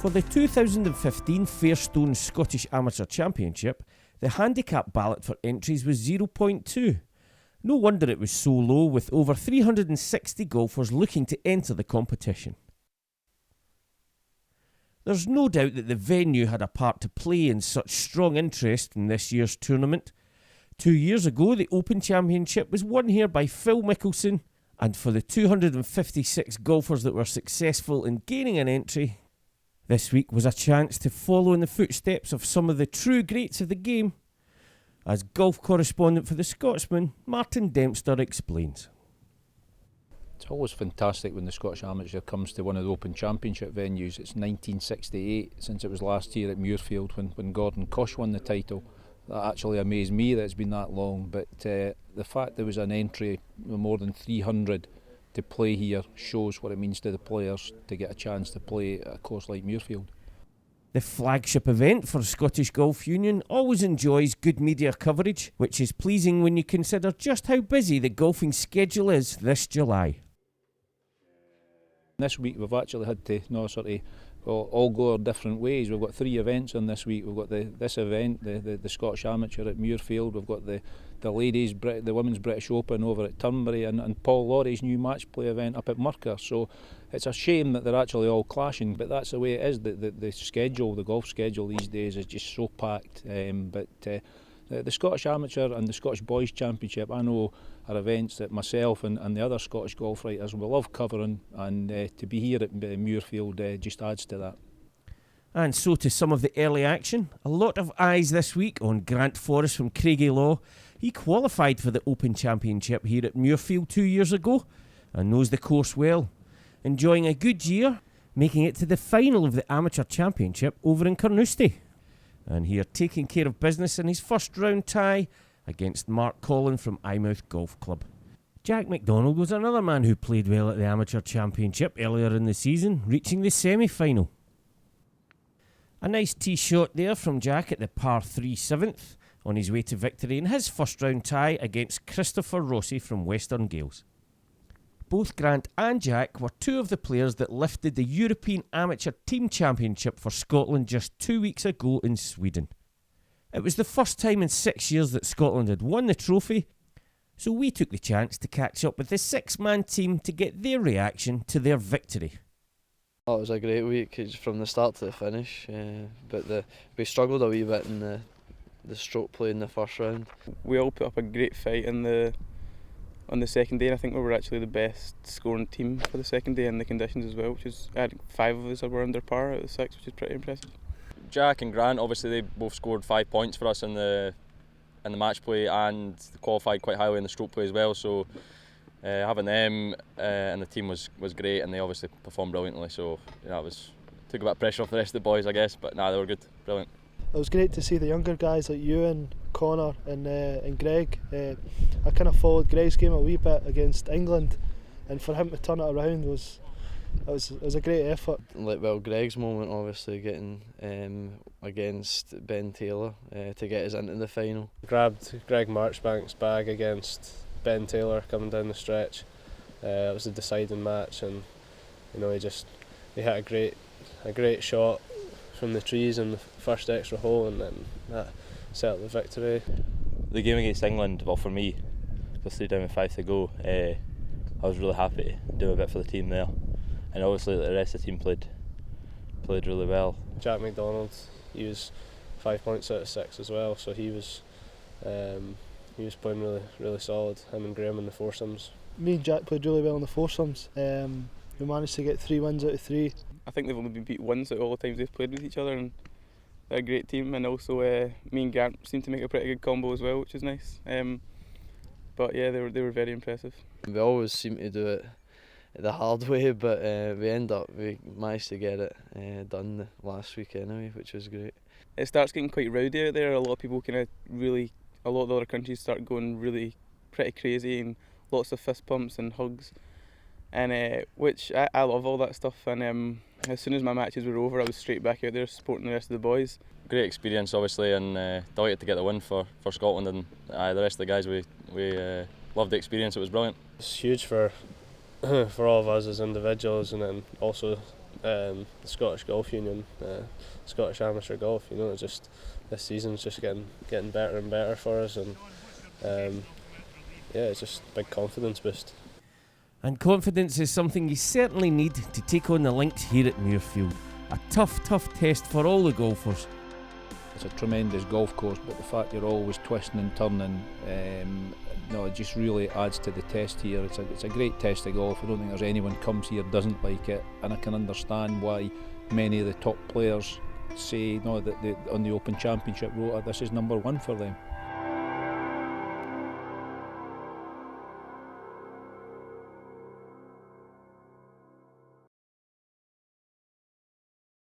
For the 2015 Fairstone Scottish Amateur Championship, the handicap ballot for entries was 0.2. No wonder it was so low, with over 360 golfers looking to enter the competition. There's no doubt that the venue had a part to play in such strong interest in this year's tournament. 2 years ago, the Open Championship was won here by Phil Mickelson, and for the 256 golfers that were successful in gaining an entry, this week was a chance to follow in the footsteps of some of the true greats of the game, as golf correspondent for the Scotsman, Martin Dempster, explains. It's always fantastic when the Scottish Amateur comes to one of the Open Championship venues. It's 1968 since it was last year at Muirfield when Gordon Cosh won the title. That actually amazed me that it's been that long, but the fact there was an entry of more than 300 to play here shows what it means to the players to get a chance to play at a course like Muirfield. The flagship event for Scottish Golf Union always enjoys good media coverage, which is pleasing when you consider just how busy the golfing schedule is this July. This week we've actually had to all go our different ways. We've got 3 events on this week. We've got this event, the Scottish Amateur at Muirfield. We've got the Women's British Open over at Turnberry, and Paul Laurie's new match play event up at Murker. So it's a shame that they're actually all clashing, but that's the way it is. The schedule, the golf schedule these days is just so packed. The Scottish Amateur and the Scottish Boys Championship, I know, are events that myself and the other Scottish golf writers will love covering, and to be here at Muirfield just adds to that. And so to some of the early action. A lot of eyes this week on Grant Forrest from Craigielaw. He qualified for the Open Championship here at Muirfield 2 years ago and knows the course well. Enjoying a good year, making it to the final of the Amateur Championship over in Carnoustie. And here taking care of business in his first round tie against Mark Collin from Eyemouth Golf Club. Jack McDonald was another man who played well at the Amateur Championship earlier in the season, reaching the semi-final. A nice tee shot there from Jack at the par 3 7th on his way to victory in his first round tie against Christopher Rossi from Western Gales. Both Grant and Jack were 2 of the players that lifted the European Amateur Team Championship for Scotland just 2 weeks ago in Sweden. It was the first time in 6 years that Scotland had won the trophy, so we took the chance to catch up with the 6-man team to get their reaction to their victory. Oh, it was a great week from the start to the finish, but we struggled a wee bit in the stroke play in the first round. We all put up a great fight on the second day, and I think we were actually the best scoring team for the second day in the conditions as well, I had 5 of us were under par out of the 6, which is pretty impressive. Jack and Grant, obviously they both scored 5 points for us in the match play, and qualified quite highly in the stroke play as well, so having them and the team was great, and they obviously performed brilliantly, so took a bit of pressure off the rest of the boys, I guess, but they were good, brilliant. It was great to see the younger guys like you and Connor and Greg. I kind of followed Greg's game a wee bit against England, and for him to turn it around was a great effort. Greg's moment, obviously getting against Ben Taylor to get us into the final. Grabbed Greg Marchbank's bag against Ben Taylor coming down the stretch. It was a deciding match, and he hit a great shot from the trees in the first extra hole, and then that settled the victory. The game against England, well, for me, with 3 down with 5 to go, I was really happy to do a bit for the team there, and obviously the rest of the team played really well. Jack McDonald, he was 5 points out of 6 as well, so he was playing really, really solid. Him and Graham in the foursomes. Me and Jack played really well in the foursomes. We managed to get 3 wins out of 3. I think they've only been beat once out of all the times they've played with each other, and they're a great team, and also me and Grant seem to make a pretty good combo as well, which is nice. But yeah, they were very impressive. We always seem to do it the hard way, but we managed to get it done last week anyway, which was great. It starts getting quite rowdy out there. A lot of people a lot of the other countries start going really pretty crazy, and lots of fist pumps and hugs, and which I love all that stuff. And as soon as my matches were over, I was straight back out there supporting the rest of the boys. Great experience, obviously, and delighted to get the win for Scotland, and the rest of the guys, we loved the experience. It was brilliant. It's huge for all of us as individuals, and then also the Scottish Golf Union, Scottish Amateur Golf. You know, it's just this season's just getting better and better for us, and yeah, it's just a big confidence boost. And confidence is something you certainly need to take on the links here at Muirfield. A tough test for all the golfers. It's a tremendous golf course, but the fact you're always twisting and turning, it just really adds to the test here. It's a great test of golf. I don't think there's anyone comes here doesn't like it, and I can understand why many of the top players say that on the Open Championship rota this is number one for them.